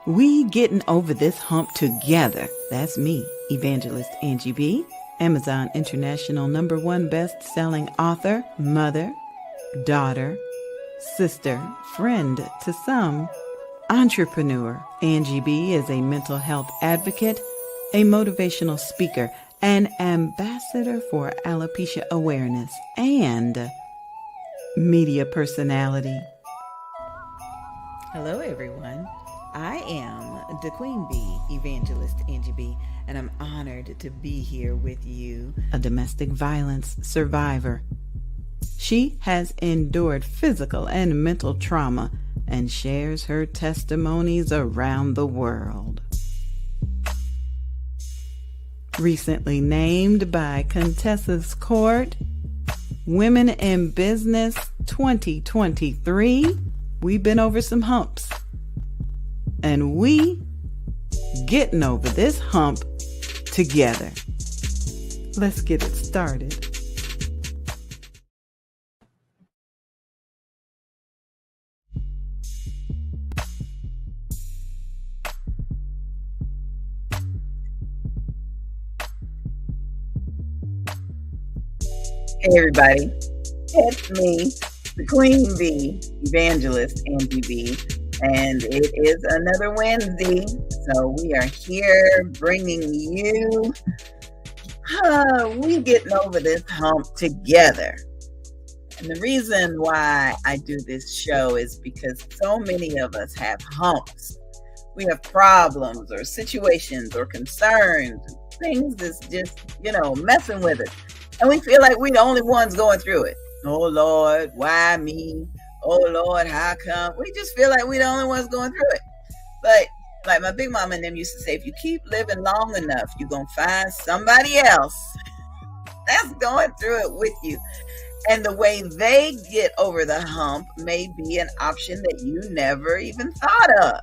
We getting over this hump together. That's me, Evangelist Angie B., Amazon International #1 best-selling author, mother, daughter, sister, friend to some, entrepreneur. Angie B. is a mental health advocate, a motivational speaker, an ambassador for alopecia awareness, and media personality. Hello, everyone. I am the Queen Bee, Evangelist Angie B., and I'm honored to be here with you, a domestic violence survivor. She has endured physical and mental trauma and shares her testimonies around the world. Recently named by Contessa's Court, Women in Business 2023, we've been over some humps. And we getting over this hump together. Let's get it started. Hey everybody, it's me, the Queen Bee, Evangelist Angie B, and it is another Wednesday, so we are here bringing you, we getting over this hump together. And the reason why I do this show is because so many of us have humps. We have problems or situations or concerns, things that's just, messing with us. And we feel like we're the only ones going through it. Oh, Lord, why me? Oh, Lord, how come? We just feel like we're the only ones going through it. But like my big mama and them used to say, if you keep living long enough, you're going to find somebody else that's going through it with you. And the way they get over the hump may be an option that you never even thought of.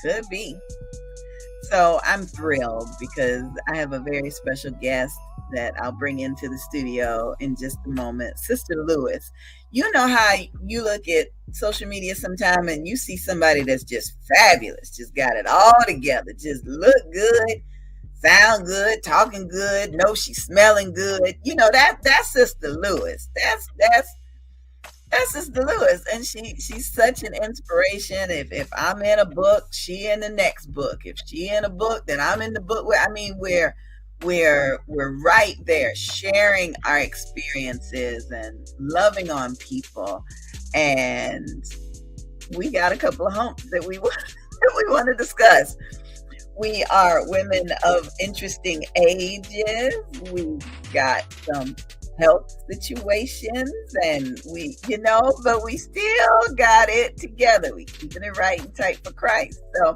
Could be. So I'm thrilled because I have a very special guest that I'll bring into the studio in just a moment. Sister Lewis. You know how you look at social media sometime and you see somebody that's just fabulous, just got it all together, just look good, sound good, talking good, know she's smelling good. That's Sister Lewis. That's Sister Lewis, and she's such an inspiration. If I'm in a book, she in the next book. If she in a book, then I'm in the book. We're right there sharing our experiences and loving on people, and we got a couple of humps that we want to discuss. We are women of interesting ages. We've got some health situations, and but we still got it together. We keeping it right and tight for Christ. So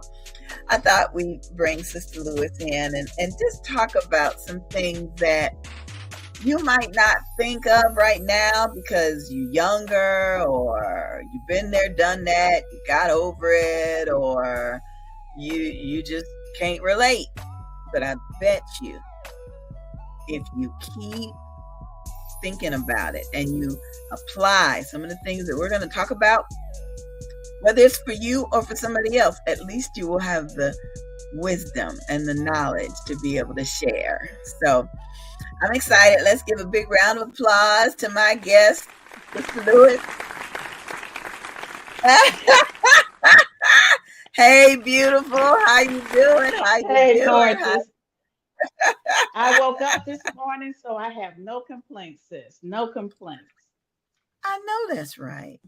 I thought we'd bring Sister Lewis in and just talk about some things that you might not think of right now because you're younger, or you've been there, done that, you got over it, or you just can't relate. But I bet you, if you keep thinking about it and you apply some of the things that we're going to talk about, whether it's for you or for somebody else, at least you will have the wisdom and the knowledge to be able to share. So I'm excited. Let's give a big round of applause to my guest, Mr. Lewis. Hey, beautiful. How you doing? Hey, gorgeous. I woke up this morning, so I have no complaints, sis. No complaints. I know that's right.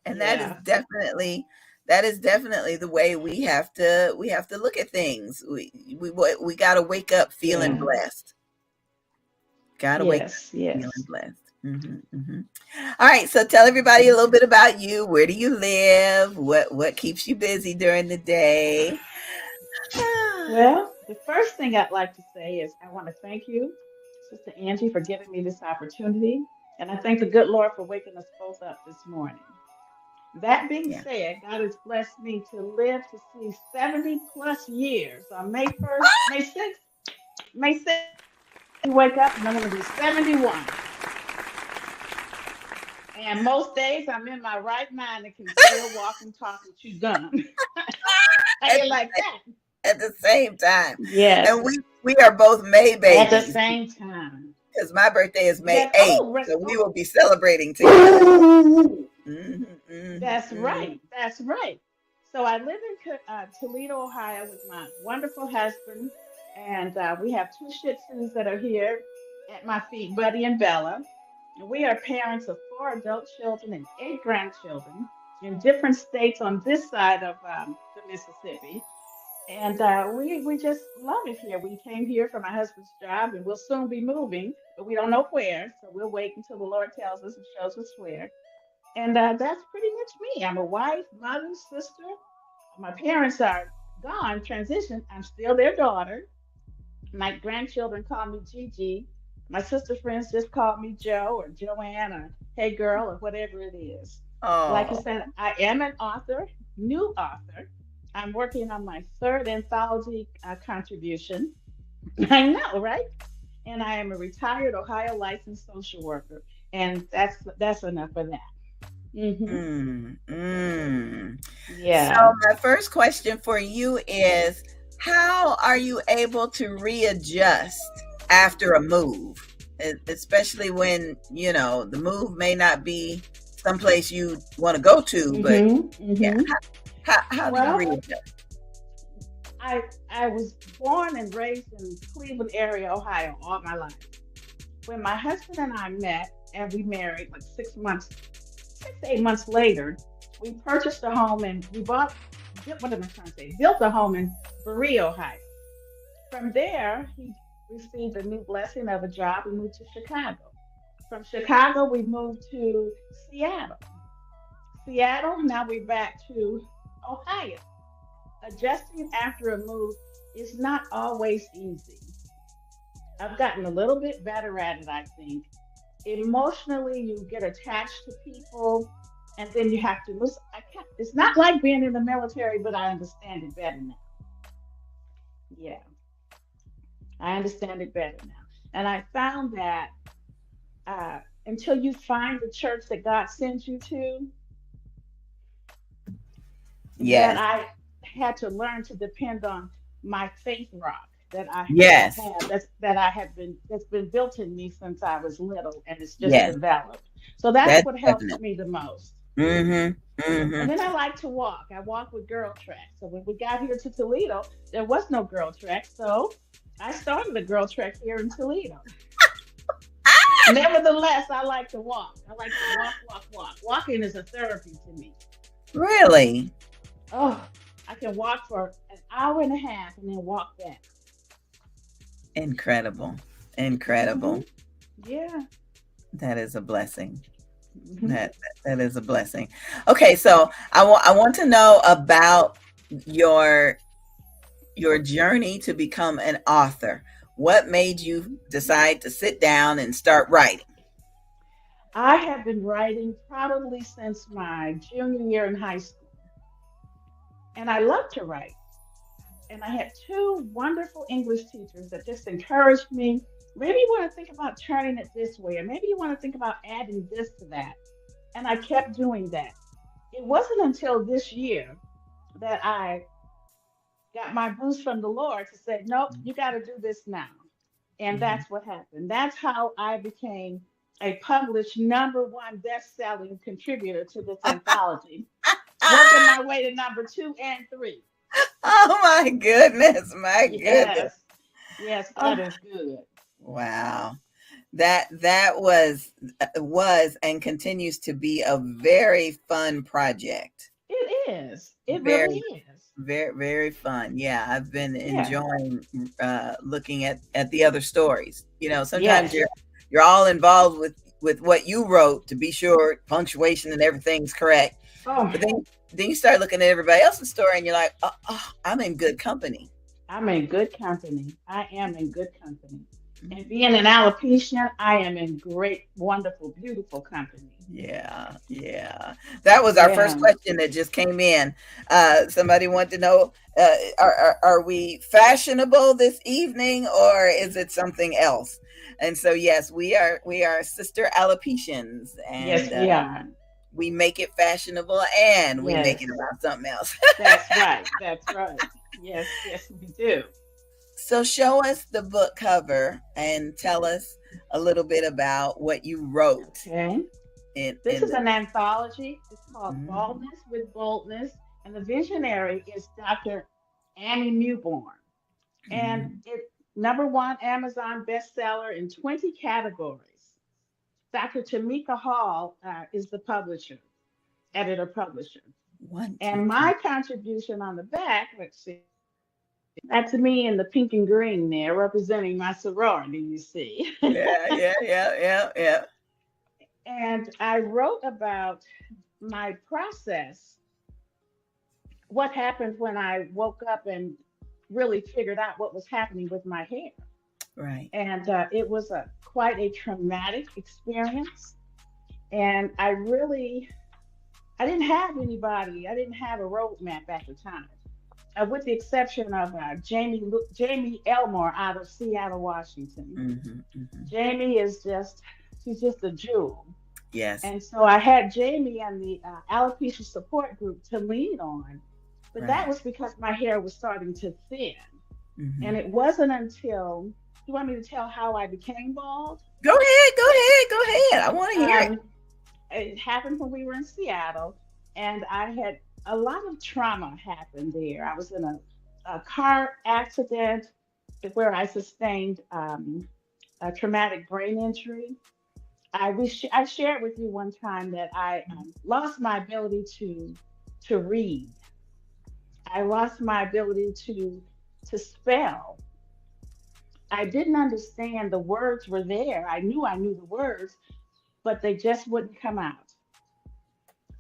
And that is definitely the way we have to look at things. We got to wake up feeling blessed. Got to wake up feeling blessed. Mm-hmm, mm-hmm. All right, so tell everybody a little bit about you. Where do you live? What keeps you busy during the day? Well, the first thing I'd like to say is I want to thank you, Sister Angie, for giving me this opportunity. And I thank the good Lord for waking us both up this morning. That being said, God has blessed me to live to see 70 plus years. On May 1st, May 6th, I wake up and I'm going to be 71. And most days I'm in my right mind and can still walk and talk and chew gum. How at you like that? at the same time. Yes, And we are both May at the babies same time. because my birthday is May Yes. 8th. Oh, So we will be celebrating together. Mm-hmm, that's mm-hmm, mm-hmm. right. That's right. So I live in Toledo, Ohio, with my wonderful husband, and we have two Shih Tzus that are here at my feet, Buddy and Bella. And we are parents of four adult children and eight grandchildren in different states on this side of the Mississippi. And we just love it here. We came here for my husband's job, and we'll soon be moving, but we don't know where. So we'll wait until the Lord tells us and shows us where. And that's pretty much me. I'm a wife, mother, sister. My parents are gone, transitioned. I'm still their daughter. My grandchildren call me Gigi. My sister friends just call me Joe or Joanne or Hey Girl or whatever it is. Like you Oh, said, I am an author, new author. I'm working on my third anthology contribution. I know, right? And I am a retired Ohio licensed social worker. And that's enough of that. Hmm. mm, mm. So Yeah. my first question for you is, how are you able to readjust after a move? Especially when, the move may not be someplace you want to go to, but Hmm. yeah, Hmm. how do you Well, readjust? I was born and raised in Cleveland area, Ohio, all my life. When my husband and I met and we married like 6 months, 6 to 8 months later, we purchased a home and we what am I trying to say? Built a home in Berea, Ohio. From there, he received a new blessing of a job. We moved to Chicago. From Chicago, we moved to Seattle. Seattle, now we're back to Ohio. Adjusting after a move is not always easy. I've gotten a little bit better at it, I think. Emotionally, you get attached to people and then you have to listen. It's not like being in the military, but I understand it better now. Yeah, I understand it better now. And I found that until you find the church that God sends you to, that Yes, I had to learn to depend on my faith rock that I yes, have that I have been that's been built in me since I was little and it's just yes, developed. So that's that's what helps definite. me the most. Mm-hmm, And mm-hmm. then I like to walk. I walk with Girl Track. So when we got here to Toledo, there was no Girl Track. So I started a Girl Track here in Toledo. Nevertheless, I like to walk. I like to walk, walk, walk. Walking is a therapy to me. Really Oh, I can walk for an hour and a half and then walk back. incredible, Hmm. incredible. Yeah. That is a blessing. Hmm. That is a blessing. Okay, so I want to know about your your journey to become an author. What made you decide to sit down and start writing? I have been writing probably since my junior year in high school, and I love to write. And I had two wonderful English teachers that just encouraged me. Maybe you want to think about turning it this way, or maybe you want to think about adding this to that. And I kept doing that. It wasn't until this year that I got my boost from the Lord to say, nope, you got to do this now. And Mhm. that's what happened. That's how I became a published number 1 best-selling contributor to this anthology, working Ah, my way to number 2 and 3. oh my goodness, my goodness. Yes, yes, Oh, God is good. wow. That was and continues to be a very fun project. It is. It really Very, is. very, very fun. Yeah, I've been Yeah. enjoying looking at the other stories. Sometimes Yes. you're all involved with what you wrote to be sure punctuation and everything's correct. Oh, But then you start looking at everybody else's story and you're like, oh, I'm in good company. I'm in good company. I am in good company. And being an alopecia, I am in great, wonderful, beautiful company. Yeah, yeah. That was our first Yeah. question that just came in. Somebody wanted to know, are we fashionable this evening or is it something else? And so yes, we are sister alopecians, Yes, and we are. we make it fashionable and we make it Yes, about something else. that's right. That's right. Yes, yes, we do. So show us the book cover and tell us a little bit about what you wrote Okay. This in is the. an anthology. It's called Mhm. Baldness with Boldness, and the visionary is Dr. Annie Newborn. And Mhm. it number one Amazon bestseller in 20 categories. Dr. Tamika Hall is the publisher, editor publisher. One, two, And three. my contribution on the back, let's see, that's me in the pink and green there, representing my sorority, you see. Yeah, yeah, yeah, yeah, yeah. And I wrote about my process, what happened when I woke up and really figured out what was happening with my hair. Right. And it was quite a traumatic experience. And I didn't have anybody, I didn't have a roadmap at the time, with the exception of Jamie Elmore out of Seattle, Washington. Hmm. Hmm. Jamie she's just a jewel. Yes. And so I had Jamie and the alopecia support group to lean on, but that Right. was because my hair was starting to thin. And Hmm. it wasn't until, you want me to tell how I became bald? Go ahead, go ahead, go ahead. I want to hear it. Um, it happened when we were in Seattle, and I had a lot of trauma happen there. I was in a car accident where I sustained a traumatic brain injury. I shared with you one time that I lost my ability to read. I lost my ability to spell. I didn't understand the words were there. I knew the words, but they just wouldn't come out.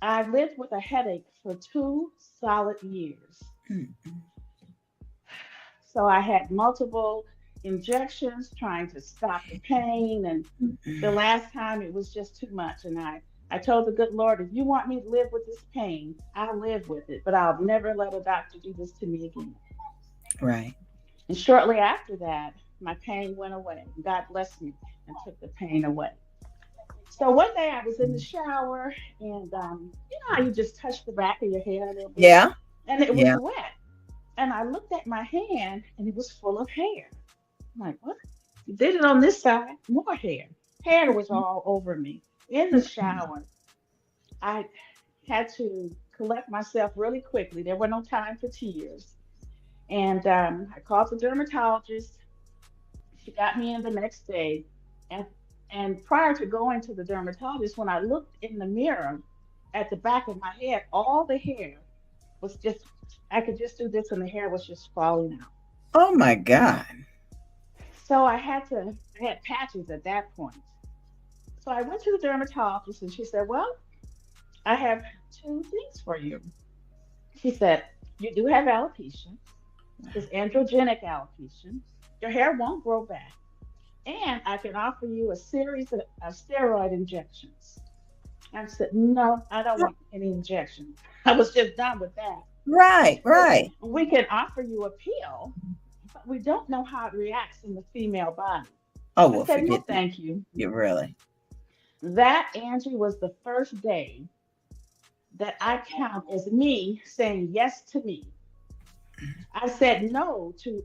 I lived with a headache for 2 solid years. Mm-hmm. So I had multiple injections trying to stop the pain. And the last time it was just too much. And I told the good Lord, if you want me to live with this pain, I'll live with it, but I'll never let a doctor do this to me again. Right. And shortly after that, my pain went away. God blessed me and took the pain away. So one day I was in the shower, and you know how you just touch the back of your hair a little bit, Yeah. and it was Yeah. wet. And I looked at my hand, and it was full of hair. I'm like, what? You did it on this side, more hair. Hair was all over me. In the shower, I had to collect myself really quickly. There were no time for tears. And I called the dermatologist. She got me in the next day. And, and prior to going to the dermatologist, when I looked in the mirror at the back of my head, all the hair was just, I could just do this and the hair was just falling out. Oh my God. So I had patches at that point. So I went to the dermatologist and she said, well, I have two things for you. She said, you do have alopecia. It's androgenic alopecia. Your hair won't grow back. And I can offer you a series of steroid injections. I said, no, I don't want any injections. I was just done with that. Right. She said, Right. we can offer you a pill, but we don't know how it reacts in the female body. Oh I well, said, no, forget that. thank you. You really. That, Angie, was the first day that I count as me saying yes to me. I said no to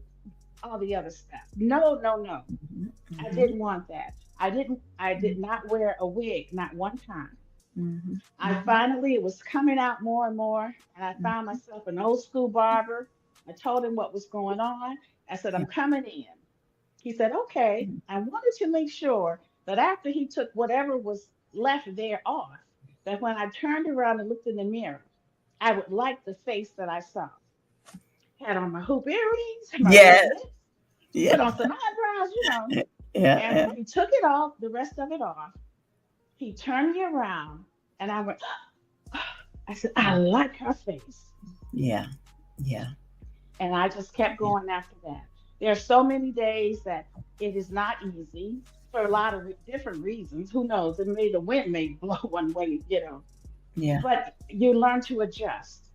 all the other stuff. No, no, no. I Mm-hmm. didn't want that. I did not wear a wig, not one time. Mm-hmm. I finally, it was coming out more and more, and I found Mm-hmm. myself an old school barber. I told him what was going on. I said, I'm coming in. He said, okay. I wanted to make sure that after he took whatever was left there off, that when I turned around and looked in the mirror, I would like the face that I saw. Had on my hoop earrings, my red Yes. lips, Yeah. put on some eyebrows, you know. Yeah. And Yeah. when he took it off, the rest of it off, he turned me around and I went, I said, I like her face. Yeah. Yeah. And I just kept going after that. There are so many days that it is not easy for a lot of different reasons. Who knows? The wind may blow one way, you know. Yeah. But you learn to adjust.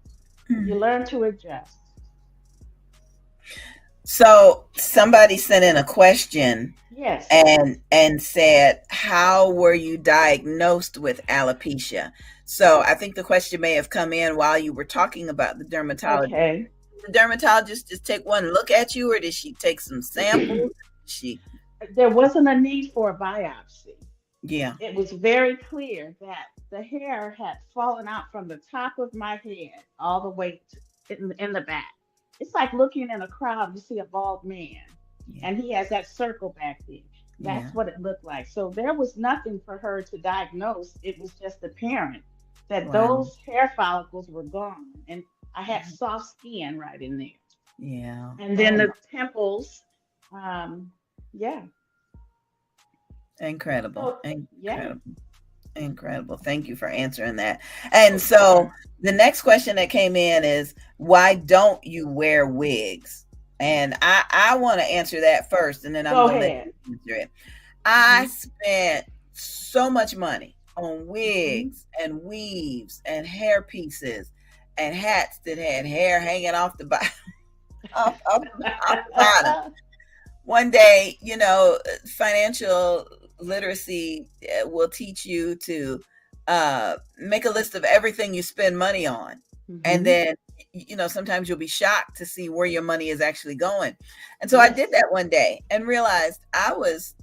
You Mm. learn to adjust. So somebody sent in a question Yes. and said, how were you diagnosed with alopecia? So I think the question may have come in while you were talking about the dermatologist. Okay. The dermatologist just take one look at you, or did she take some samples? She, There wasn't a need for a biopsy. yeah, It was very clear that the hair had fallen out from the top of my head all the way in the back. It's like looking in a crowd, you see a bald man, yeah, and he has that circle back there. yeah. That's what it looked like. So there was nothing for her to diagnose. It was just apparent that Wow. those hair follicles were gone, and I had soft skin right in there. Yeah. And then Oh, the temples, um, yeah. incredible. So yeah. Incredible. Incredible. Thank you for answering that. And Oh, so sure. the next question that came in is, why don't you wear wigs? And I want to answer that first, and then I'm Go going to let ahead. you answer it. I Hmm. spent so much money on Hmm. wigs and weaves and hair pieces and hats that had hair hanging off the bottom, off the bottom. One day, financial literacy will teach you to make a list of everything you spend money on. And Hmm. then, sometimes you'll be shocked to see where your money is actually going. And so I did Yes. that one day and realized I was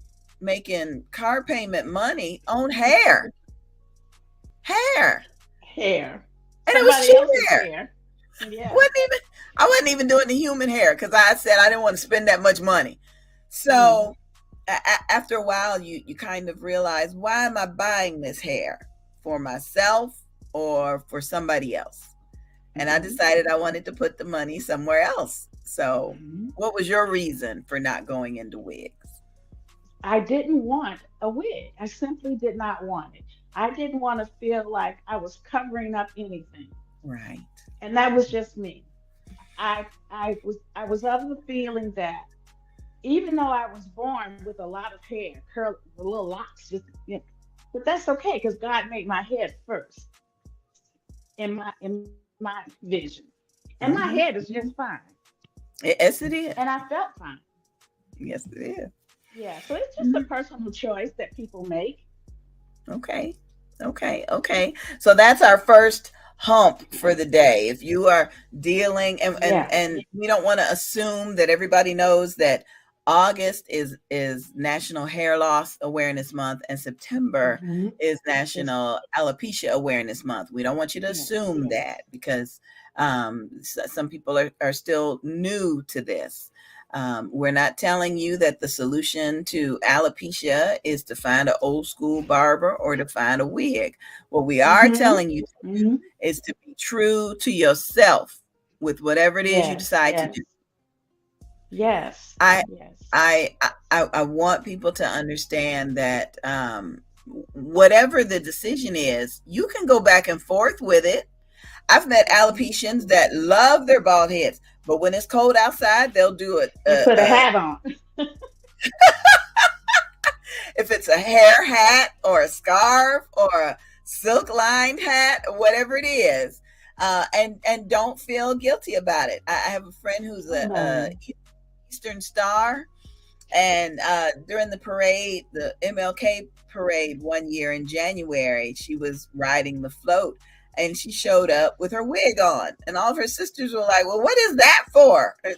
making car payment money on hair. Hair. And it was Somebody cheap else's hair. hair. Yeah. Wasn't even, I wasn't even doing the human hair because I said I didn't want to spend that much money. Mm. So after a while, you kind of realize, why am I buying this hair? For myself or for somebody else? And I Hmm. decided I wanted to put the money somewhere else. So Hmm. what was your reason for not going into wigs? I didn't want a wig. I simply did not want it. I didn't want to feel like I was covering up anything. Right. And that was just me. I was of the feeling that even though I was born with a lot of hair, curl the little locks, just but that's okay because God made my head first in my vision, and my Mm-hmm. head is just fine, Yes, it is. and I felt fine. Yes, it is. Yeah, so it's just a Mhm. personal choice that people make. Okay. Okay. Okay. So that's our first hump for the day. If you are dealing, Yes. and we don't want to assume that everybody knows that August is National Hair Loss Awareness Month and September Hmm. is It's National Alopecia Awareness Month. We don't want you to yes, assume that because some people are still new to this. We're not telling you that the solution to alopecia is to find an old school barber or to find a wig. What we are hmm telling you to do hmm is to be true to yourself with whatever it is you yes, decide to yes, do. yes, I yes. I want people to understand that whatever the decision is, you can go back and forth with it. I've met Hmm. alopecians that love their bald heads, but when it's cold outside, they'll do it. They put a hat on. If it's a hair hat or a scarf or a silk lined hat or whatever it is, and don't feel guilty about it. I have a friend who's Oh a no. Eastern Star, and during the parade, the MLK parade one year in January, she was riding the float. And she showed up with her wig on, and all of her sisters were like, "Well, what is that for?" And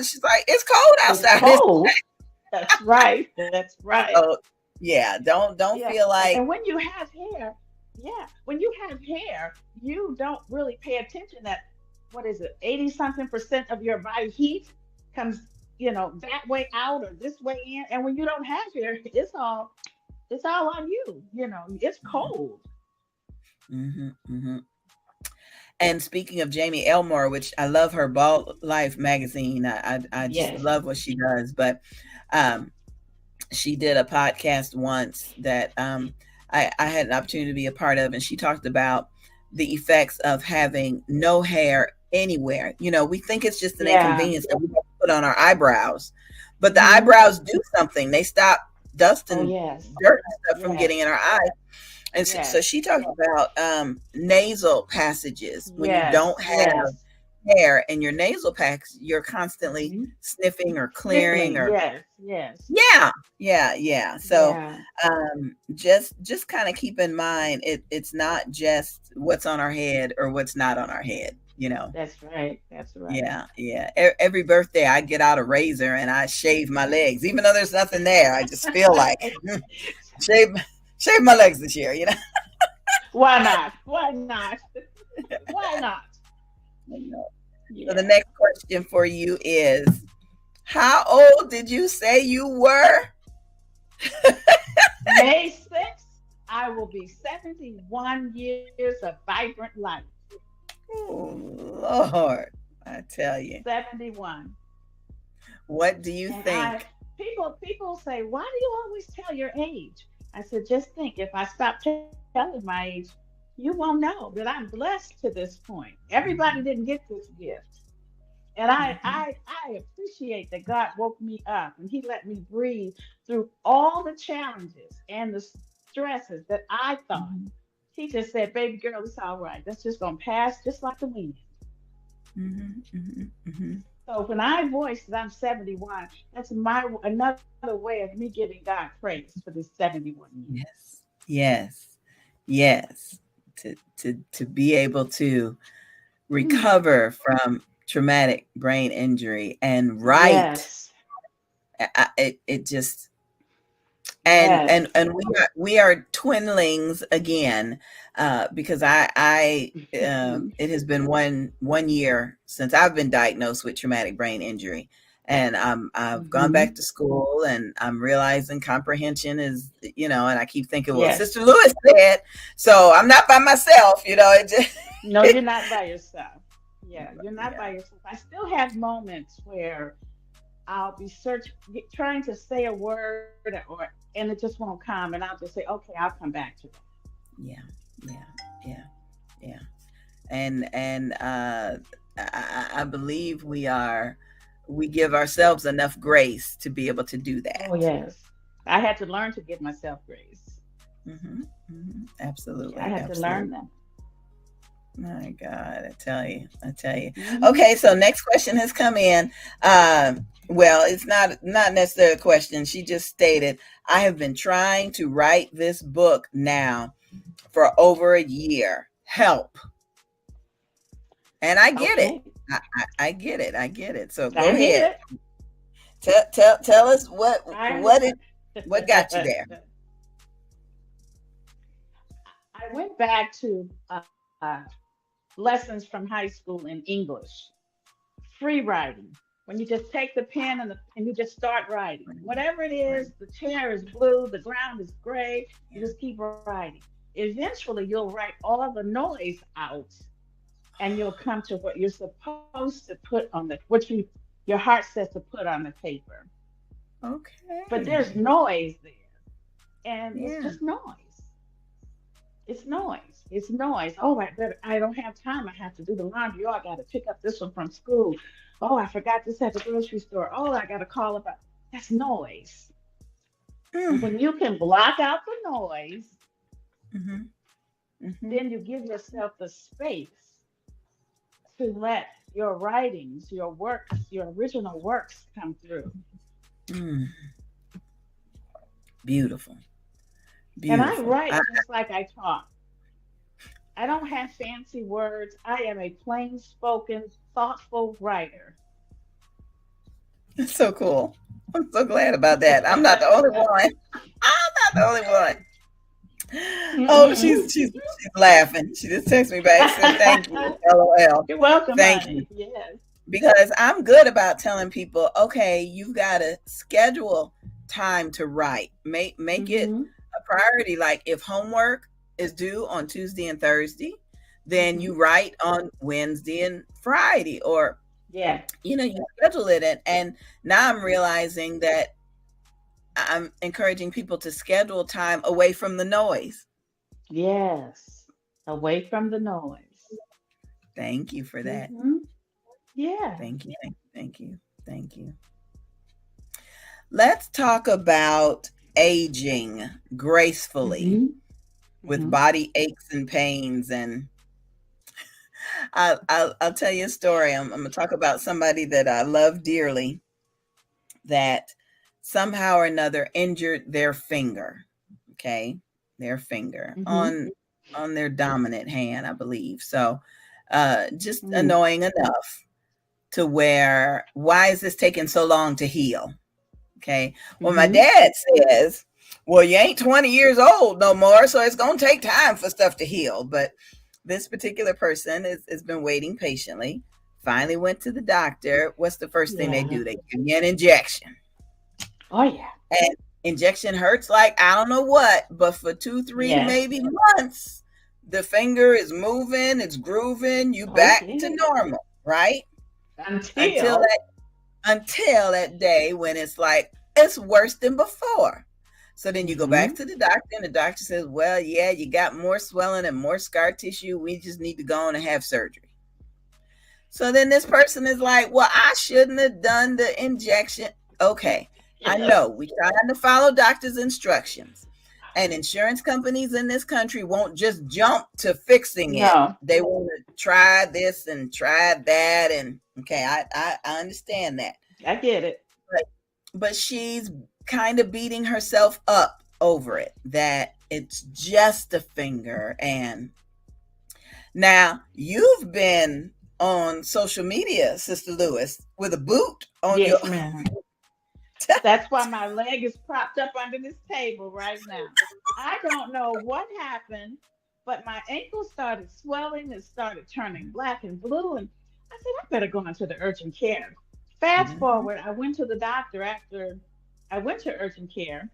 she's like, "It's cold It's outside." cold. That's right. That's right. So, yeah, don't Yeah. feel like. And when you have hair, yeah, when you have hair, you don't really pay attention that what is it, 80 something percent of your body heat comes, that way out or this way in. And when you don't have hair, it's all on you. It's cold. Hmm. Hmm. And speaking of Jamie Elmore, which I love her Bald Life magazine, I just Yes. love what she does. But um, she did a podcast once that I had an opportunity to be a part of, and she talked about the effects of having no hair anywhere. We think it's just an Yeah. inconvenience that we have to put on our eyebrows, but the Hmm. eyebrows do something. They stop dust Oh and yes. dirt and stuff from getting in Yes. our eyes. And so Yes. she talked about nasal passages when you Yes. don't have Yes. hair and your nasal packs, you're constantly Mm-hmm. sniffing or clearing Sniffling, or yes, yes, yeah. So yeah, just kind of keep in mind it's not just what's on our head or what's not on our head, you know. that's right, that's right. Yeah. Every birthday I get out a razor and I shave my legs, even though there's nothing there. I just feel like shave shave my legs this year, you know. Why not? Why not? Why not? So the Yeah. next question for you is, how old did you say you were? May 6th, I will be 71 years of vibrant life. Oh, Lord, I tell you. 71. What do you And think? people say, why do you always tell your age? I said, just think, if I stop telling my age, you won't know that I'm blessed to this point. Everybody didn't get this gift. And Mhm, I appreciate that God woke me up and He let me breathe through all the challenges and the stresses that I thought. mhm, He just said, baby girl, it's all right. That's just gonna pass just like the wind. mhm, mhm, mhm. So when I voice that I'm 71, that's my another way of me giving God praise for this 71 years. Yes, yes, yes. To be able to Mm, recover from traumatic brain injury and write, yes, it just yes. and we are twinlings again, because I it has been one year since I've been diagnosed with traumatic brain injury, and I've gone Hmm. back to school, and I'm realizing comprehension is, you know, and I keep thinking, well, Yes. Sister Lewis said, so I'm not by myself, you know. It just No, you're not by yourself. Yeah, you're not yeah. by yourself. I still have moments where I'll be trying to say a word, and it just won't come, and I'll just say, okay, I'll come back to that. Yeah, yeah, yeah, yeah. And I believe we give ourselves enough grace to be able to do Oh that. yes, I had to learn to give myself grace. Yeah, I Absolutely, had to learn absolutely. that. My God, I tell you. Hmm. Okay, so next question has come in. Well, it's not necessarily a question. She just stated, I have been trying to write this book now for over a year. Help. And I get it. Okay, I get it. I get it. So go I get ahead. it. Tell us I what got you there. I went back to uh, lessons from high school in English, free writing. When you just take the pen and you just start writing, whatever it Right. is, the chair is blue, the ground is gray, you Yeah. just keep writing. Eventually, you'll write all the noise out, and you'll come to what you're supposed to put on your heart says to put on the paper. But Okay. there's noise there, and it's Yeah. just noise. It's noise. It's noise. Oh, I don't have time. I have to do the laundry. Oh, I got to pick up this one from school. Oh, I forgot this at the grocery store. Oh, I got to call about. That's noise. And Mm. when you can block out the noise, Mhm. Mhm. then you give yourself the space to let your writings, your works, your original works come through. Mm. Beautiful. And I Beautiful. write just like I talk. I don't have fancy words. I am a plain spoken, thoughtful writer. It's so cool. I'm so glad about that. I'm not the only one. I'm not the only one. Oh, she's laughing. She just texted me back, said thank you. LOL. You're welcome, Thank you. honey. Yes. Because I'm good about telling people, okay, you've got to schedule time to write. Make it Mm-hmm. a priority. Like if homework is due on Tuesday and Thursday, then Mm-hmm. you write on Wednesday and Friday, or Yeah. you schedule it. And now I'm realizing that I'm encouraging people to schedule time away from the noise. Yes. Away from the noise. Thank you for that. Mm-hmm. Yeah. Thank you. Thank you. Thank you. Let's talk about aging gracefully Mm-hmm. with Mm-hmm. body aches and pains. And I'll tell you a story. I'm going to talk about somebody that I love dearly that somehow or another injured their finger. Okay, their finger on their dominant hand, I believe. So, just annoying enough to where, why is this taking so long to heal? Okay. Well, my dad says, well, you ain't 20 years old no more, so it's going to take time for stuff to heal. But this particular person has been waiting patiently, finally went to the doctor. What's the first thing they do? They give you an injection. Oh, yeah. And injection hurts like I don't know what, but for 2-3 maybe months, the finger is moving, it's grooving, you back to normal, right? Until that day when it's like, it's worse than before. So then you go back to the doctor, and the doctor says, well, yeah, you got more swelling and more scar tissue. We just need to go on and have surgery. So then this person is like, well, I shouldn't have done the injection. Okay, I know we trying to follow doctor's instructions, and insurance companies in this country won't just jump to fixing it. They want to try this and try that. And okay, I understand that. I get it. But she's kind of beating herself up over it, that it's just a finger. And now you've been on social media, Sister Lewis, with a boot on your... Ma'am. That's why my leg is propped up under this table right now. I don't know what happened, but my ankle started swelling and started turning black and blue. And I said, I better go into the urgent care. Fast forward, I went to the doctor after I went to urgent care,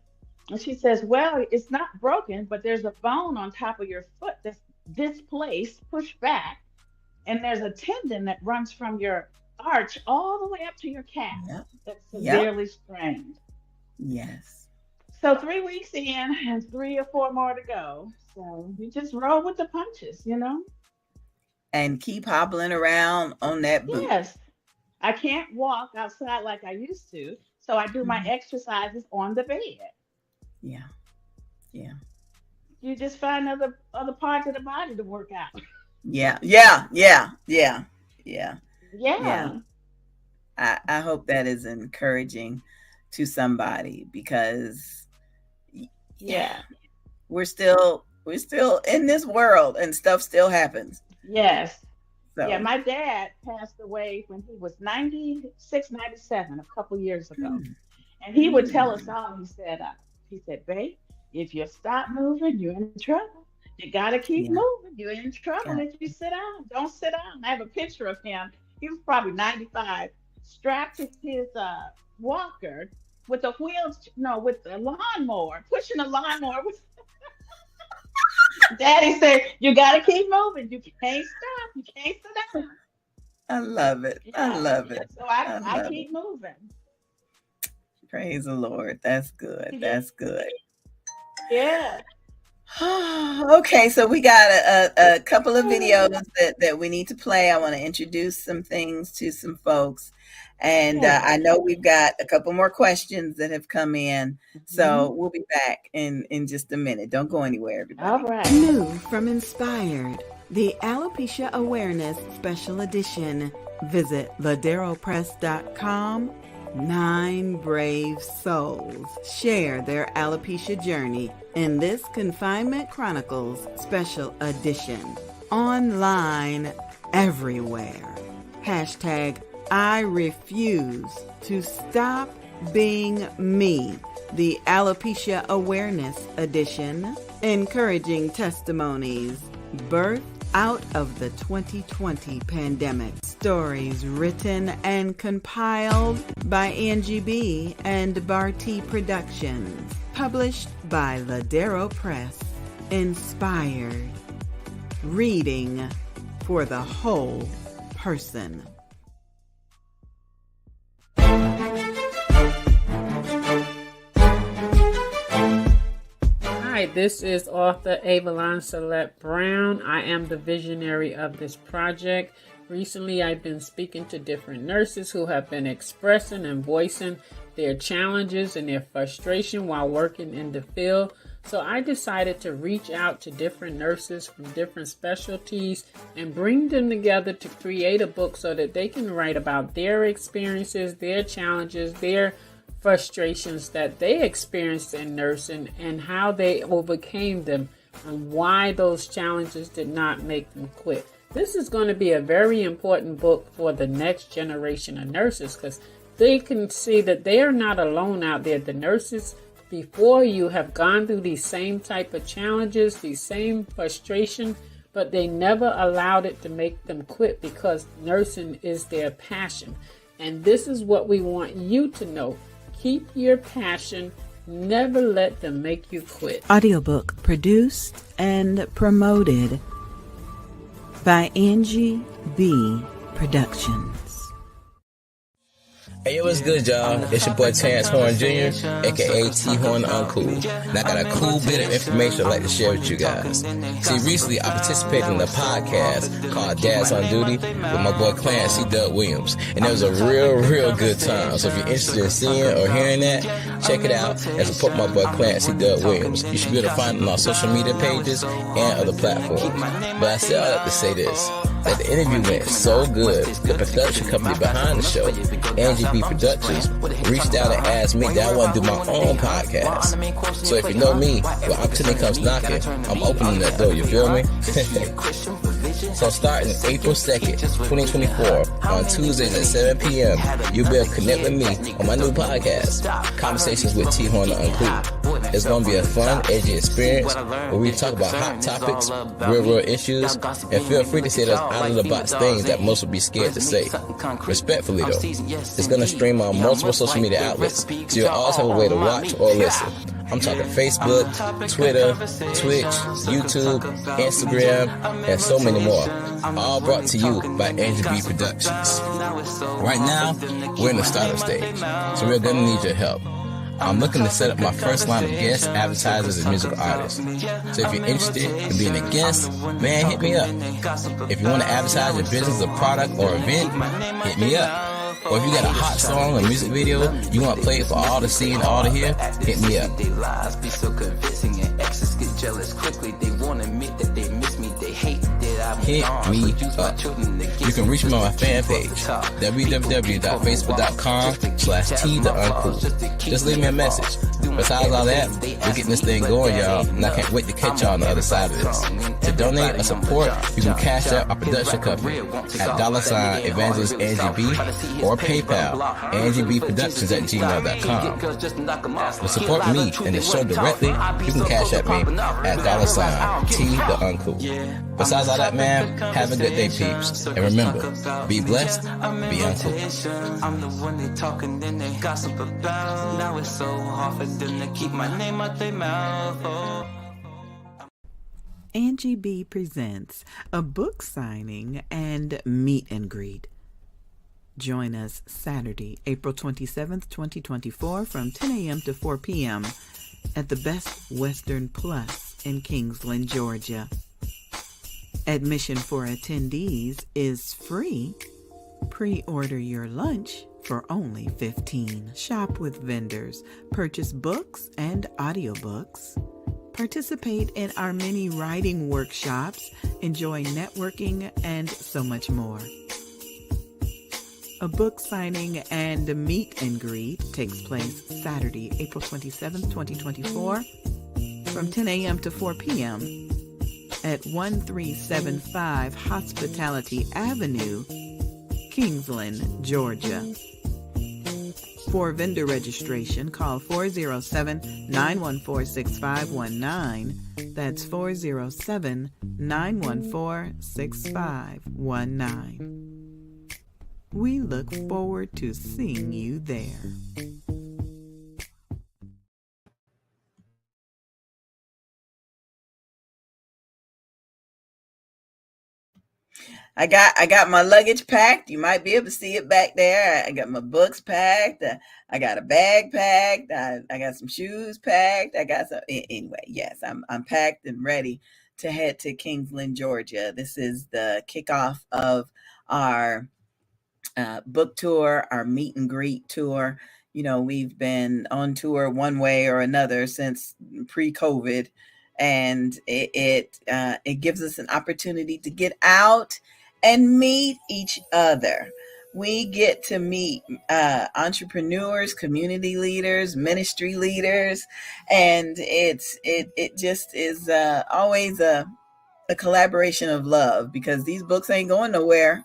and she says, well, it's not broken, but there's a bone on top of your foot that's displaced, pushed back, and there's a tendon that runs from your arch all the way up to your calf that's severely strained. Yes. So 3 weeks in and 3 or 4 more to go. So you just roll with the punches, And keep hobbling around on that boot. Yes. I can't walk outside like I used to, so I do my exercises on the bed. Yeah. Yeah. You just find other parts of the body to work out. Yeah. I hope that is encouraging to somebody, because we're still in this world and stuff still happens. Yes. So. Yeah, my dad passed away when he was 96, 97, a couple years ago. And he would tell us all, he said, babe, if you stop moving, you're in trouble. You got to keep moving. You're in trouble if you sit down. Don't sit down. I have a picture of him. He was probably 95, strapped to his walker with the with the lawnmower, pushing the lawnmower. Daddy said, you got to keep moving. You can't stop. You can't sit down. I love it. I love it. So I keep moving. Praise the Lord. That's good. That's good. Yeah. Okay, so we got a couple of videos that we need to play. I want to introduce some things to some folks. And I know we've got a couple more questions that have come in. So we'll be back in just a minute. Don't go anywhere, everybody. All right. New from Inspired, the Alopecia Awareness Special Edition. Visit laderopress.com. 9 brave souls share their alopecia journey in this Confinement Chronicles Special Edition. Online everywhere. Hashtag I refuse to stop being me. The Alopecia Awareness Edition, encouraging testimonies birthed out of the 2020 pandemic. Stories written and compiled by Angie B. and Barty Productions. Published by Ladero Press. Inspired. Reading for the whole person. Hi, this is author Avalon Celeste Brown. I am the visionary of this project. Recently, I've been speaking to different nurses who have been expressing and voicing their challenges and their frustration while working in the field. So I decided to reach out to different nurses from different specialties and bring them together to create a book so that they can write about their experiences, their challenges, their frustrations that they experienced in nursing and how they overcame them and why those challenges did not make them quit. This is going to be a very important book for the next generation of nurses because they can see that they are not alone out there. The nurses before you have gone through these same type of challenges, these same frustration, but they never allowed it to make them quit because nursing is their passion. And this is what we want you to know. Keep your passion. Never let them make you quit. Audiobook produced and promoted by Angie B. Productions. Hey, yo, what's good, y'all? It's your boy Terrence Horn Jr., aka T Horn Uncool. And I got a cool bit of information I'd like to share with you guys. See, recently I participated in a podcast called Dad's on Duty with my boy Clarence C. Doug Williams. And it was a real good time. So if you're interested in seeing or hearing that, check it out and support my boy Clarence C. Doug Williams. You should be able to find it on our social media pages and other platforms. But I say all that to say this, that the interview went so good, the production company behind the show, Angie B. Productions, reached out and asked me that I want to do my own podcast. So if you know me, when opportunity comes knocking, I'm opening that door, you feel me? So starting April 2nd, 2024, on Tuesdays at 7 p.m., you'll be able to connect with me on my new podcast, Conversations with T. Horn Uncool. It's going to be a fun, edgy experience where we talk about hot topics, real world issues, and feel free to say those out-of-the-box things that most would be scared to say. Respectfully, though, it's going to stream on multiple social media outlets, so you'll always have a way to watch or listen. I'm talking Facebook, Twitter, Twitch, YouTube, Instagram, and so many more. All brought to you by Angie B. Productions. Right now, we're in the startup stage, so we're going to need your help. I'm looking to set up my first line of guest advertisers and musical artists. So if you're interested in being a guest, man, hit me up. If you want to advertise your business or product or event, hit me up. Or if you got a hot song or music video you want to play for all to see and all to hear, hit me up. Hit me up. You can reach me on my fan page, www.facebook.com/T-the-Uncool. Just leave me a message. Besides all that, we're getting this thing going, y'all, and I can't wait to catch y'all on the other side of this. To donate or support, you can cash out our production company at $ Evangelist Angie B or PayPal AngieBProductions@gmail.com. To support me and the show directly, you can cash at me at $ T-the-Uncool. Besides all that, man, have a good day, peeps. And remember, be blessed, be uncool. I'm the one they talking, then they gossip about. Now it's so hard for them to keep my name out their mouth. Oh. Angie B. presents a book signing and meet and greet. Join us Saturday, April 27th, 2024 from 10 a.m. to 4 p.m. at the Best Western Plus in Kingsland, Georgia. Admission for attendees is free. Pre-order your lunch for only $15. Shop with vendors, purchase books and audiobooks, participate in our many writing workshops, enjoy networking, and so much more. A book signing and meet and greet takes place Saturday, April 27th, 2024 from 10 a.m. to 4 p.m. at 1375 Hospitality Avenue, Kingsland, Georgia. For vendor registration, call 407-914-6519. That's 407-914-6519. We look forward to seeing you there. I got my luggage packed. You might be able to see it back there. I got my books packed. I got a bag packed. I got some shoes packed. I got some. Anyway, yes, I'm packed and ready to head to Kingsland, Georgia. This is the kickoff of our book tour, our meet and greet tour. we've been on tour one way or another since pre-COVID, and it gives us an opportunity to get out and meet each other. We get to meet entrepreneurs, community leaders, ministry leaders, and it just is always a collaboration of love, because these books ain't going nowhere.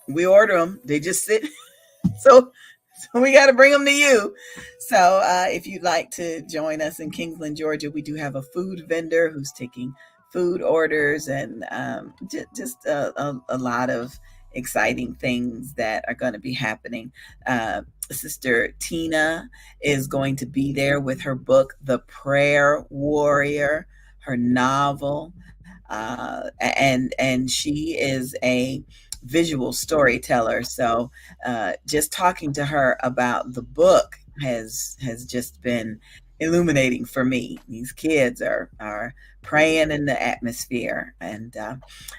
We order them; they just sit. So we got to bring them to you. So if you'd like to join us in Kingsland, Georgia, we do have a food vendor who's taking food orders, and just a lot of exciting things that are going to be happening. Sister Tina is going to be there with her book, The Prayer Warrior, her novel. And she is a visual storyteller. So just talking to her about the book has just been illuminating for me. These kids are praying in the atmosphere. And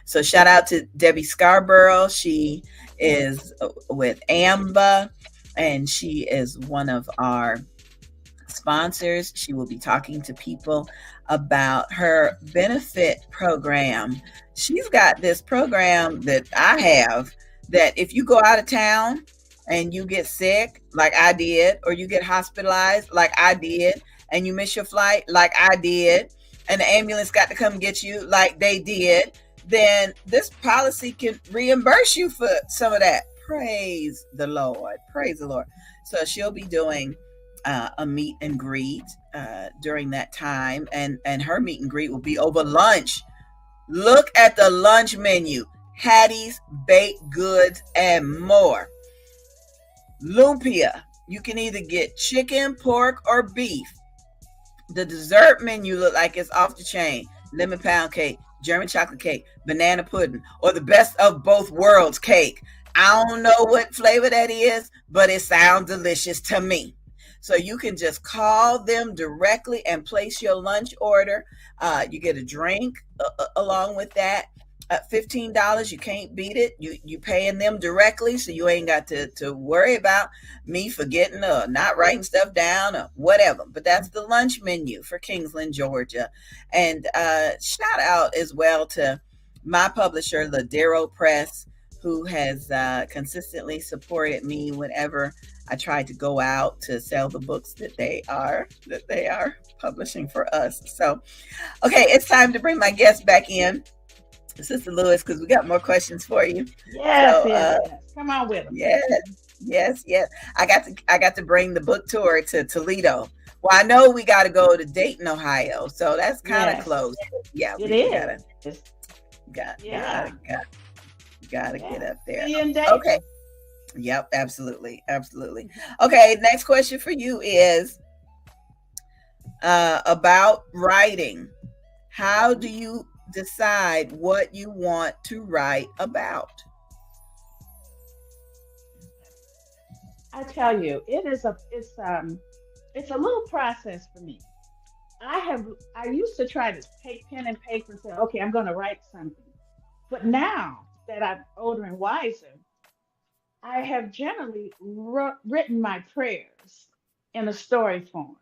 so shout out to Debbie Scarborough. She is with AMBA, and she is one of our sponsors. She will be talking to people about her benefit program. She's got this program that I have, that if you go out of town and you get sick, like I did, or you get hospitalized, like I did, and you miss your flight, like I did, and the ambulance got to come get you, like they did, then this policy can reimburse you for some of that. Praise the Lord. Praise the Lord. So she'll be doing a meet and greet during that time, and her meet and greet will be over lunch. Look at the lunch menu: Hattie's, baked goods, and more. Lumpia, you can either get chicken, pork, or beef. The dessert menu look like it's off the chain: lemon pound cake, German chocolate cake, banana pudding, or the best of both worlds cake. I don't know what flavor that is, but it sounds delicious to me. So you can just call them directly and place your lunch order. You get a drink along with that. $15, you can't beat it. You paying them directly, so you ain't got to worry about me forgetting or not writing stuff down or whatever. But that's the lunch menu for Kingsland, Georgia. And shout out as well to my publisher, Ladero Press, who has consistently supported me whenever I tried to go out to sell the books that they are publishing for us. So, okay, it's time to bring my guest back in, Sister Lewis, because we got more questions for you. Yes, so, yes. Come on with them. Yes. I got to bring the book tour to Toledo. Well, I know we got to go to Dayton, Ohio, so that's kind of close. Yeah, it is. Gotta get up there. See you in Dayton. Okay. Yep, absolutely. Okay, next question for you is about writing. How do you decide what you want to write about? I tell you, it's a little process for me. I used to try to take pen and paper and say, okay, I'm going to write something. But now that I'm older and wiser, I have generally written my prayers in a story form.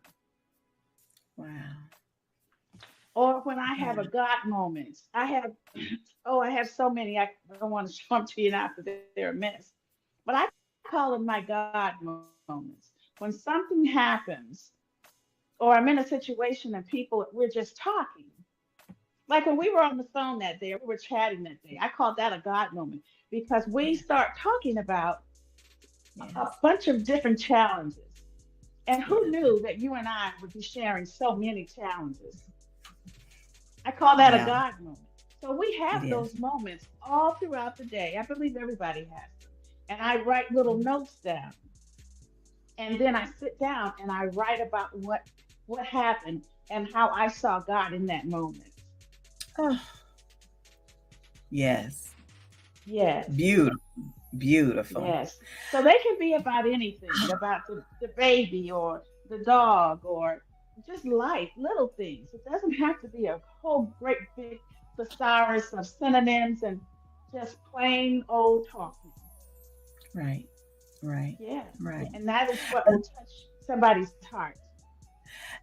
Wow. Or when I have a God moment, I have so many. I don't want to show them to you now because they're a mess. But I call them my God moments. When something happens, or I'm in a situation and we're just talking. Like when we were on the phone that day, we were chatting that day. I called that a God moment because we start talking about a bunch of different challenges. And who knew that you and I would be sharing so many challenges? I call that a God moment. So we have those moments all throughout the day. I believe everybody has them. And I write little notes down. And then I sit down and I write about what happened and how I saw God in that moment. Oh. Yes. Beautiful. Yes. So they can be about anything, about the baby or the dog or just life, little things. It doesn't have to be a whole great big thesaurus of synonyms and just plain old talking. Right. Right. Yeah. Right. And that is what will touch somebody's heart.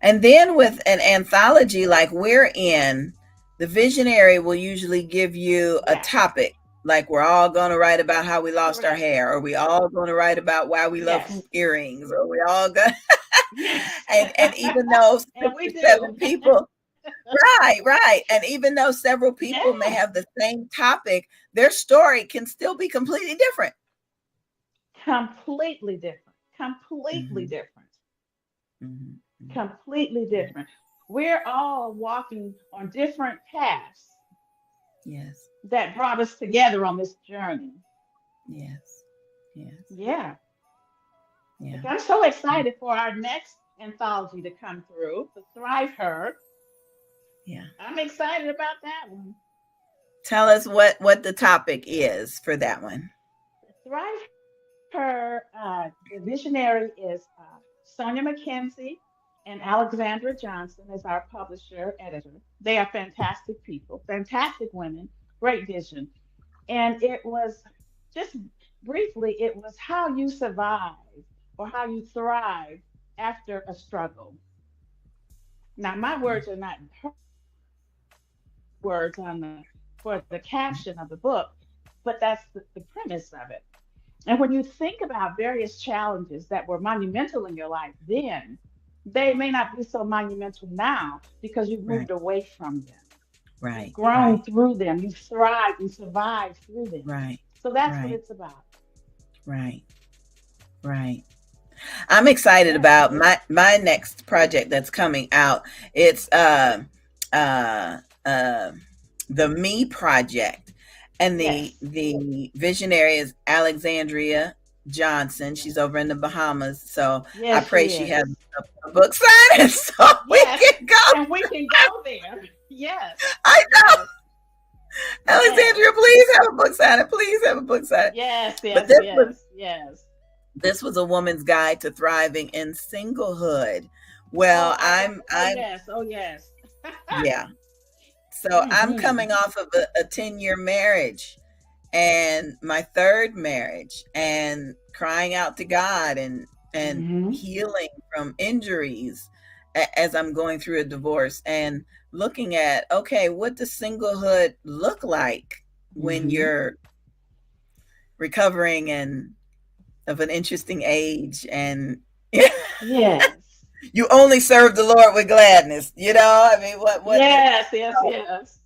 And then with an anthology like we're in, the visionary will usually give you a Yes. topic. Like we're all going to write about how we lost our Correct. hair, or we all going to write about why we love Yes. hoop earrings, or we all going Yes. and even though six And we or do. seven people, right. And even though several people may Yes. have the same topic, their story can still be completely different. Completely different. Completely Mm-hmm. different. Mm-hmm. Completely different. We're all walking on different paths Yes. that brought us together on this journey. Yes. Yes. Yeah. Yeah. Like, I'm so excited for our next anthology to come through, the Thrive Her. Yeah. I'm excited about that one. Tell us what the topic is for that one. Thrive Her, the visionary is Sonia McKenzie and Alexandra Johnson is our publisher, editor. They are fantastic people, fantastic women, great vision. And it was just briefly, it was how you survive or how you thrive after a struggle. Now, my words are not her words on the for the caption of the book, but that's the premise of it. And when you think about various challenges that were monumental in your life then, they may not be so monumental now because you've Right. moved away from them. You've Right. grown Right. through them. You've thrived. You survived through them. Right. So that's what Right. it's about. Right. Right. I'm excited about my next project that's coming out. It's uh the Me Project. And Yes. the visionary is Alexandria Johnson. She's over in the Bahamas. So I Yes, pray she she is. has a book signing so Yes. we can go. And we can go there. Yes. I know. Yes. Alexandria, please have a book signing. Please have a book signing. Yes. But Yes. Yes. this was a woman's guide to thriving in singlehood. Well, I'm yes. Oh yes. yeah. So I'm Mhm. coming off of a 10-year marriage and my third marriage, and crying out to God and Mhm. healing from injuries as I'm going through a divorce, and looking at, okay, what does singlehood look like when Mhm. you're recovering and of an interesting age, and Yes. you only serve the Lord with gladness. You know, I mean, what? Yes. Yes. Yes.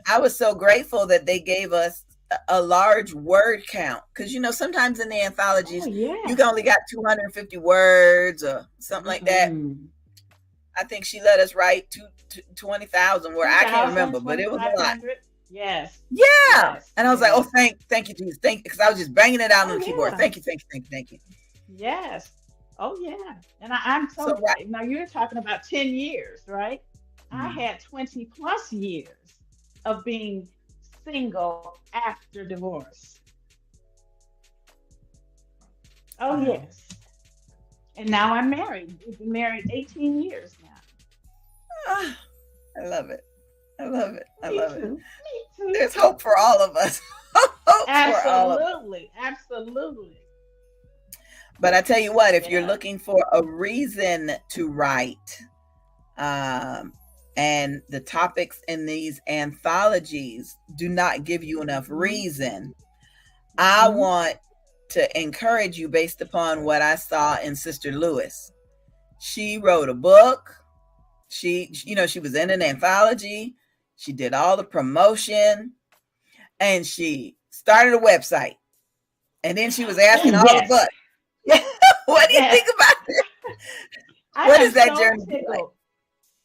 I was so grateful that they gave us a large word count, because sometimes in the Oh anthologies you yes. only got 250 words or something like that. Mm-mm. I think she let us write 20,000, where I can't 2,000, remember, but it was a lot. 2,500. Yes. Yeah. Yes. And I was like, Yes. oh, thank you, Jesus. Because I was just banging it out Oh on the keyboard. yeah. Thank you. Yes. Oh yeah. And I'm So, so right. now you're talking about 10 years, right? I had 20 plus years of being single after divorce. Oh yes. And now I'm married. We've been married 18 years now. I love it. I love it. I Me love it. too. Me too. There's hope for all of us. Hope for all of us. Absolutely. Absolutely. But I tell you what, if you're Yeah. looking for a reason to write, and the topics in these anthologies do not give you enough reason, I Mhm. want to encourage you based upon what I saw in Sister Lewis. She wrote a book. She was in an anthology. She did all the promotion, and she started a website. And then she was asking all the Yes. butts. What do you Yes. think about it? I What am is that so journey like? tickled.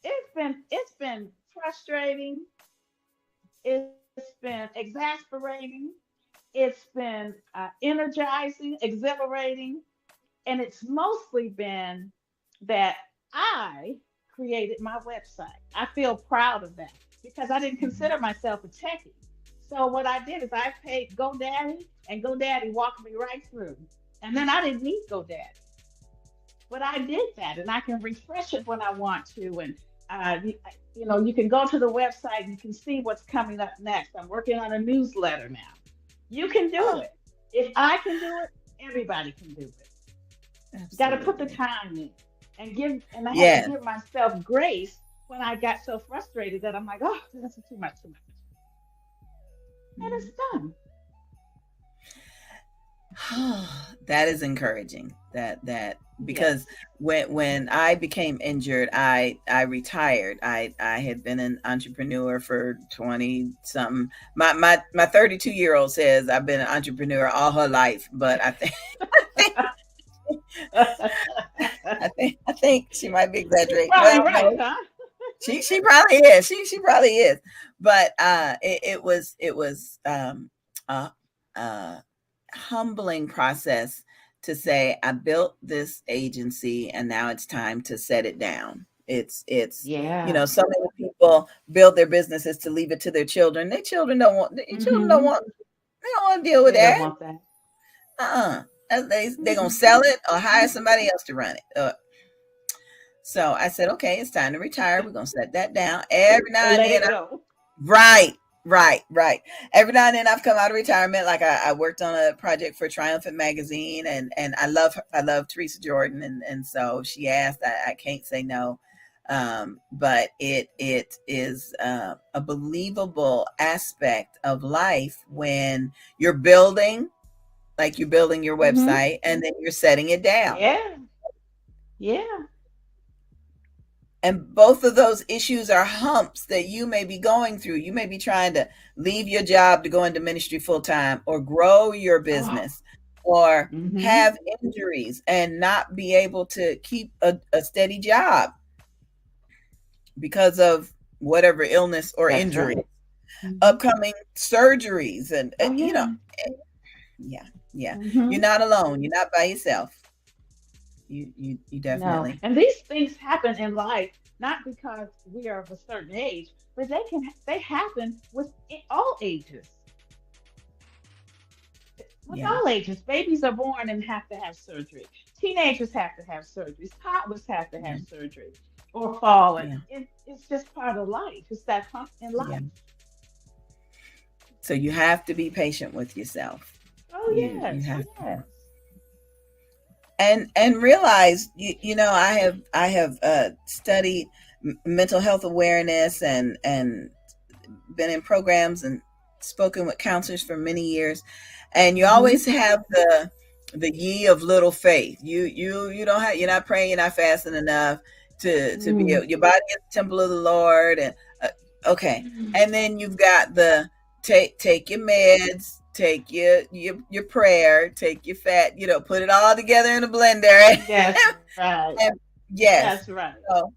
It's been frustrating. It's been exasperating. It's been energizing, exhilarating, and it's mostly been that I created my website. I feel proud of that because I didn't consider myself a techie. So what I did is I paid GoDaddy, and GoDaddy walked me right through. And then I didn't need GoDaddy. But I did that, and I can refresh it when I want to. And you can go to the website. You can see what's coming up next. I'm working on a newsletter now. You can do Oh, it. If I can do it, everybody can do it. Absolutely. Got to put the time in and I had Yeah. to give myself grace when I got so frustrated that I'm like, oh, this is too much. And it's done. That is encouraging. That because Yes. when I became injured, I retired. I had been an entrepreneur for 20 something. My 32-year-old says I've been an entrepreneur all her life, but I think I think she might be You're exaggerating. probably Well, right, no, huh? she probably is. She probably is. But it was a, a humbling process to say I built this agency and now it's time to set it down. It's Yeah. so many people build their businesses to leave it to their children. Their children don't want. Their children don't Mm-hmm. want. They don't want to deal with They don't that. want that. They gonna sell it or hire somebody else to run it. So I said, okay, it's time to retire. We're gonna set that down. Every Or now and let then, it go. right. Every now and then I've come out of retirement. Like I worked on a project for Triumphant magazine, and I love Teresa Jordan, and so she asked. I can't say no. But it is a believable aspect of life when you're building, like you're building your Mm-hmm. website, and then you're setting it down. Yeah. Yeah. And both of those issues are humps that you may be going through. You may be trying to leave your job to go into ministry full time, or grow your Oh. business, or Mm-hmm. have injuries and not be able to keep a steady job because of whatever illness or That's injury, right. Mm-hmm. upcoming surgeries. And, Oh yeah. Yeah. Mm-hmm. You're not alone. You're not by yourself. You No. definitely. And these things happen in life not because we are of a certain age, but they happen with all ages. With Yeah. all ages, babies are born and have to have surgery. Teenagers have to have surgeries. Toddlers have to have surgery or fall. And it's just part of life. It's that hump in life. Yeah. So you have to be patient with yourself. Oh You yes, have yes. to. And realize, I have studied mental health awareness and been in programs and spoken with counselors for many years, and you always have the ye of little faith. You don't have, you're not praying, you're not fasting enough to be your body is the temple of the Lord, and okay, and then you've got the take your meds, take your prayer, take your fat, put it all together in a blender. That's right. And yes. That's right. So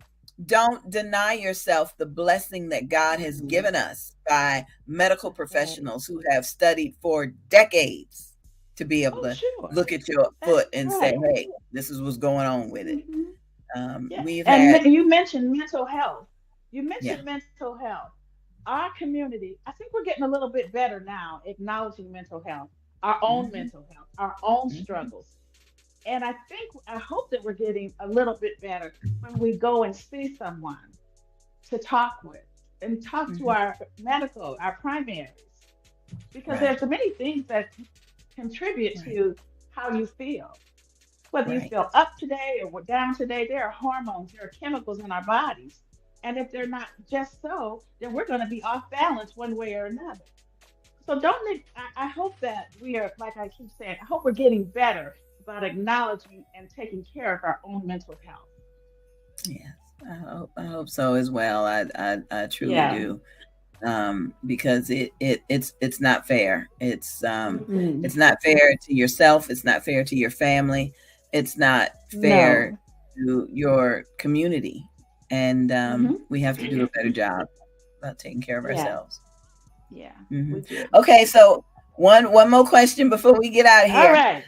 don't deny yourself the blessing that God has given us by medical professionals who have studied for decades to be able to look at your foot and say, hey, this is what's going on with it. You mentioned mental health. Mental health. Our community, I think we're getting a little bit better now, acknowledging mental health, our own mental health, our own struggles. And I hope that we're getting a little bit better when we go and see someone to talk with and talk to our primaries, because there's so many things that contribute to how you feel. Whether you feel up today or down today, there are hormones, there are chemicals in our bodies. And if they're not just so, then we're going to be off balance one way or another. So I hope that we are, like I keep saying, I hope we're getting better about acknowledging and taking care of our own mental health. Yes, I hope so as well. I truly do, because it's not fair. It's not fair to yourself. It's not fair to your family. It's not fair to your community. And we have to do a better job about taking care of ourselves. Yeah. Okay, so one more question before we get out of here. All right.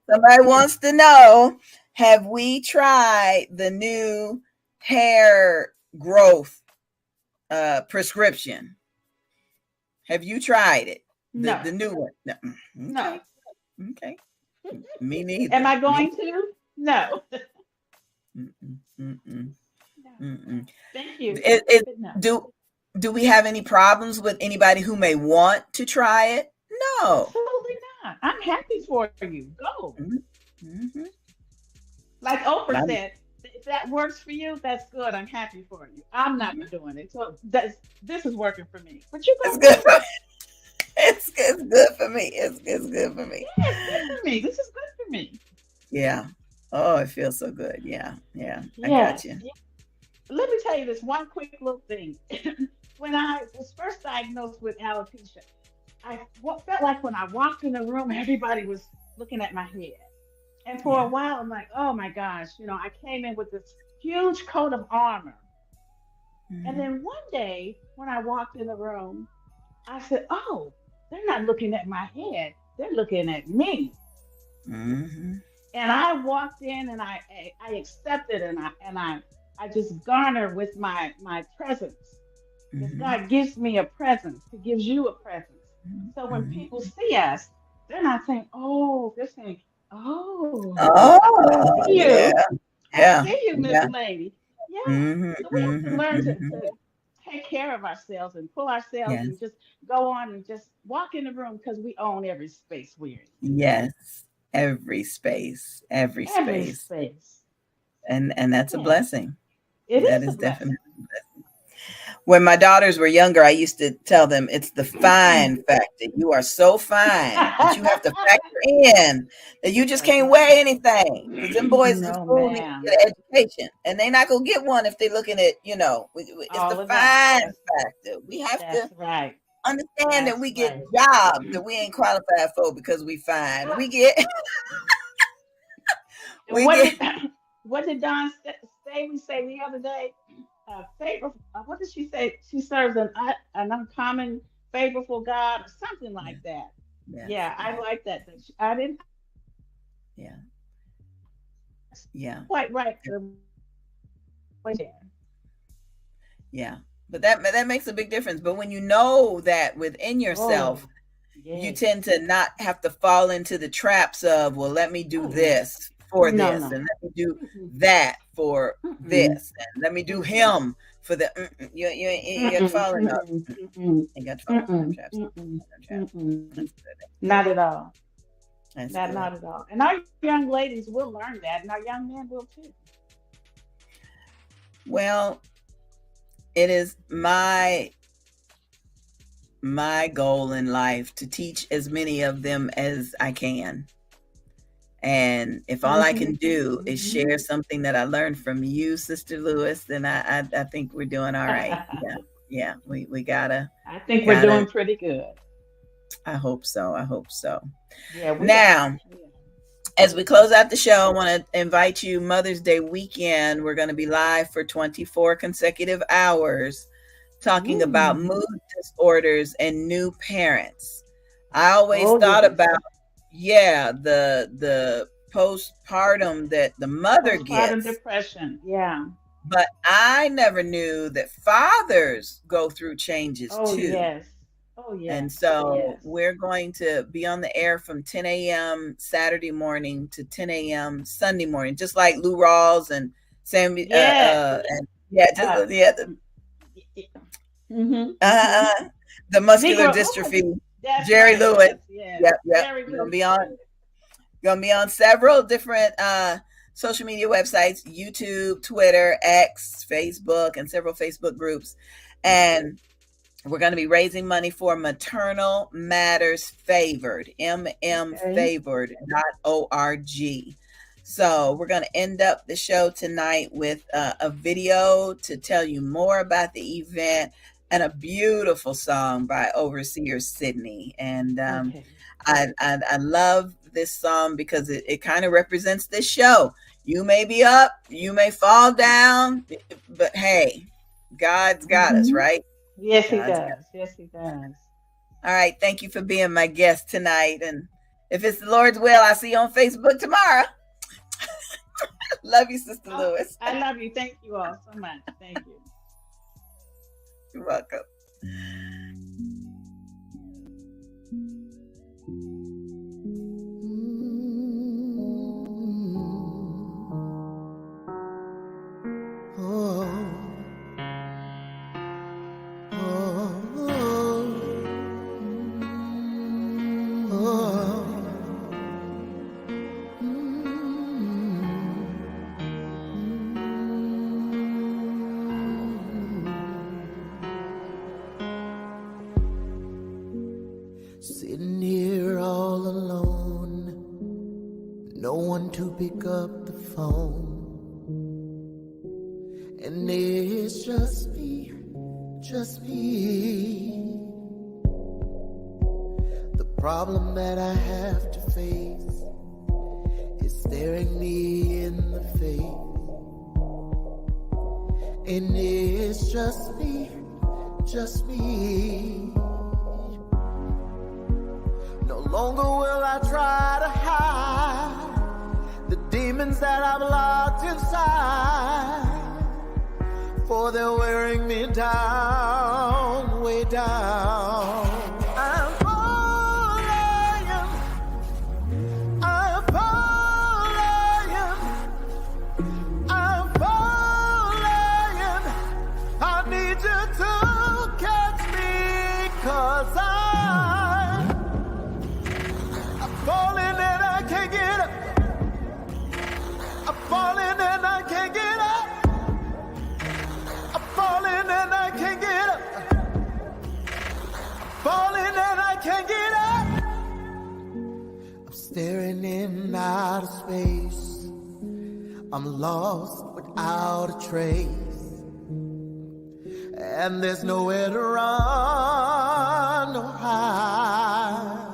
Somebody wants to know, have we tried the new hair growth prescription? Have you tried it? No. The new one? No. No. Okay. Me neither. Am I going to? No. Thank you. Do we have any problems with anybody who may want to try it? No. Absolutely I'm happy for you. Go. Mm-hmm. Like Oprah said, if that works for you, that's good. I'm happy for you. I'm not doing it. So this is working for me. But you It's go good. do it. It's good for me. It's good for me. Yeah, it's good for me. This is good for me. Yeah. Oh, it feels so good. Yeah. Yeah. I got Yes. you. Let me tell you this one quick little thing. When I was first diagnosed with alopecia, felt like when I walked in the room, everybody was looking at my head. And for a Yeah. while, I'm like, oh my gosh, I came in with this huge coat of armor. And Mm-hmm. then one day, when I walked in the room, I said, oh, they're not looking at my head. They're looking at me. Mm-hmm. And I walked in and I accepted I just garner with my presence. Because Mm-hmm. God gives me a presence. He gives you a presence. So when people Mm-hmm. see us, they're not saying, oh, they're saying, oh, I Oh, see yeah. you. I Yeah. see you, Miss Yeah. Lady. Yeah. Mm-hmm. So we have to Mm-hmm. learn Mm-hmm. to take care of ourselves and pull ourselves Yes. and just go on and just walk in the room because we own every space we're in. Yes. Every space. Every Every space. space. And that's a Yes. blessing. It That is a is definitely. blessing. When my daughters were younger, I used to tell them it's the fine factor. You are so fine that you have to factor in that you just That's can't right. wear anything. Because them boys in No, school need to ma'am. get an education. And they not going to get one if they're looking at, it's the All of that. fine factor. We have to That's right. understand that That's we get right. jobs that we ain't qualified for because we fine. We get, And we get, what did Don say? We say the other day, favor. What did she say? She serves an uncommon, favorable God, or something like yes, that. yes, Yeah, I yes, like that. I didn't yeah, yeah. quite right the way there. Yeah. But that makes a big difference. But when you know that within Oh, yourself, you yes. tend to not have to fall into the traps of, well, let me do Oh no. this for No, this, no. and let me do Mm-mm, that for mm-mm, this, and let me do mm-mm, him for the. You got to mm-mm, fall in those. mm-mm, mm-mm, You got to fall in them mm-mm, traps. mm-mm, Them traps. mm-mm. That's good. Not at all. That's Not good. not at all. And our young ladies will learn that, and our young men will too. Well, it is my goal in life to teach as many of them as I can. And if all I Mm-hmm, can do is mm-hmm. share something that I learned from you, Sister Lewis, then I think we're doing all right. Yeah, yeah. We gotta I think we're gotta. doing pretty good. I hope so. I hope so. Yeah, we are. Now, We are. as we close out the show, I want to invite you Mother's Day weekend. We're going to be live for 24 consecutive hours talking about Ooh. mood disorders and new parents. I always Oh thought yes. about, yeah, the postpartum that the mother Postpartum gets, depression. Yeah. but I never knew that fathers go through changes Oh too. yes. Oh And yes. so Yes. we're going to be on the air from 10 a.m. Saturday morning to 10 a.m. Sunday morning, just like Lou Rawls and Sammy, Yes. and yeah, just Uh, yeah, mm-hmm, mm-hmm. uh, the muscular Negro. Oh, dystrophy, that's Jerry right. Lewis. Yes. Yes. Yep, yep. Very We're gonna good. be on several different social media websites: YouTube, Twitter, X, Facebook, and several Facebook groups, and we're going to be raising money for Maternal Matters Favored, Okay. mmfavored.org. So we're going to end up the show tonight with a video to tell you more about the event and a beautiful song by Overseer Sydney. And Okay. I love this song because it kind of represents this show. You may be up, you may fall down, but hey, God's got us, Mm-hmm. right? Yes, he God's got does. Yes, he does. All right. Thank you for being my guest tonight. And if it's the Lord's will, I'll see you on Facebook tomorrow. Love you, Sister Oh, Lewis. I love you. Thank you all so much. Thank you. You're welcome. Oh, Sitting here all alone, no one to pick up the phone, and it's just me, just me. The problem that I have to face is staring me in the face, and it's just me, just me. No longer will I try to hide the demons that I've locked inside, for they're wearing me down, way down. I'm falling, I'm falling, I'm falling. I need you to catch me, 'cause I'm falling and I can't get up. I'm falling and I can't get up. I'm falling and I can't get up. I'm falling and I can't get up. I'm staring in outer space. I'm lost without a trace, and there's nowhere to run or hide.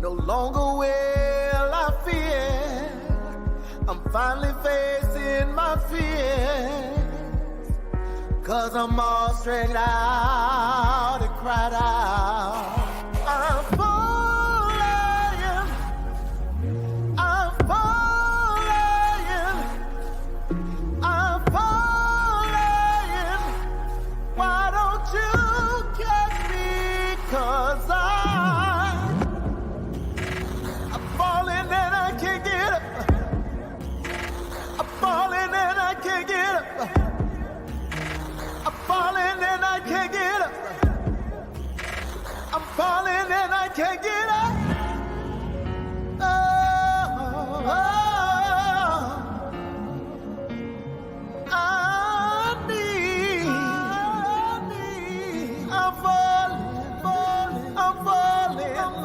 No longer will I fear. I'm finally facing my fears, 'cause I'm all straight out and cried out. I'm falling, I'm falling, I'm falling. Why don't you catch me? 'Cause I'm falling and I can't get up. I'm falling and I can't get up. I'm falling and I can't get up. I'm falling and I can't get up. Oh, oh, I need, I'm falling, I'm falling, I'm falling.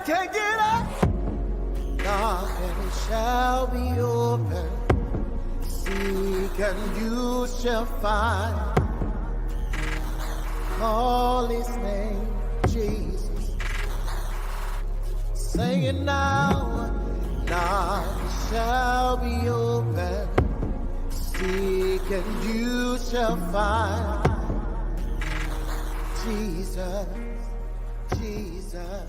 Can't get up. Knock and it shall be open. Seek and you shall find. Call his name, Jesus. Sing it now. Knock and shall be open. Seek and you shall find. Jesus, Jesus.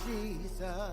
Jesus.